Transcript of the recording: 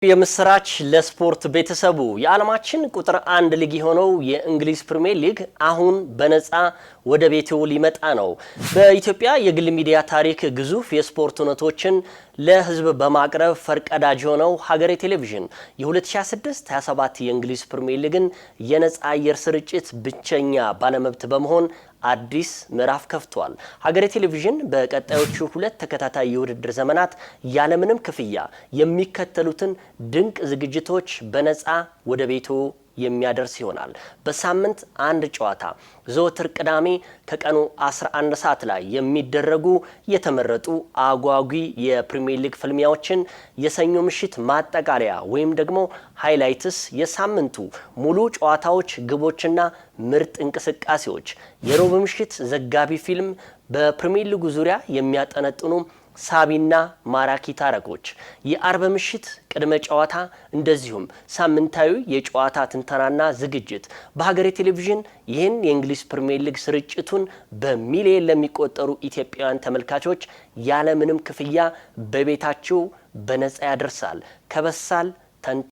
የምስራች ለስፖርት ቤተሰቡ የዓለማችን ቁጥር 1 ሊግ የሆነው የእንግሊዝ ፕሪሚየር ሊግ አሁን በነፃ ወደ ቤቱ ሊመጣ ነው። በኢትዮጵያ የግል ሚዲያ ታሪክ ግዙፍ የስፖርት እውነቶችን ለህዝብ በማቅረብ ፈርቀዳጅ ሆነው ሀገሬ ቴሌቪዥን የ2026-27 የእንግሊዝ ፕሪሚየር ሊግን የነፃ አየር ስርጭት ብቸኛ ባለመብት በመሆን አዲስ ምዕራፍ ከፍቷል። ሀገሬ ቴሌቪዥን በቀጣዮቹ 2 ተከታታይ የውድድር ዘመናት ያለምንም ክፍያ የሚከተሉትን ድንቅ ዝግጅቶች በነፃ ወደ ቤቱ የሚያደርስ ይሆናል። በሳምንት አንድ ጨዋታ ዘወትር ቅዳሜ ከቀኑ 11 ሰዓት ላይ የሚደረጉ የተመረጡ አጓጊ የፕሪሚየር ሊግ ፍልሚያዎችን፣ የሰኞ ምሽት ማጠቃለያ ወይም ደግሞ ሃይላይትስ፣ የሳምንቱ ሙሉ ጨዋታዎች፣ ግቦችና ምርጥ እንቅስቃሴዎች፣ የሮብ ምሽት ዘጋቢ ፊልም፣ በፕሪሚየር ሊጉ ዙሪያ የሚያጠነጥኑ ሳቢና ማራኪ ታረኮች፣ የአርብ ምሽት ቅድመ ጨዋታ፣ እንደዚሁም ሳምንታዊ የጨዋታ ትንተናና ዝግጅት በሀገሬ ቴሌቪዥን ይህን የእንግሊዝ ፕሪሚየር ሊግ ስርጭቱን በሚሊዮን ለሚቆጠሩ ኢትዮጵያውያን ተመልካቾች ያለምንም ክፍያ በቤታቸው በነፃ ያደርሳል። ከበሳል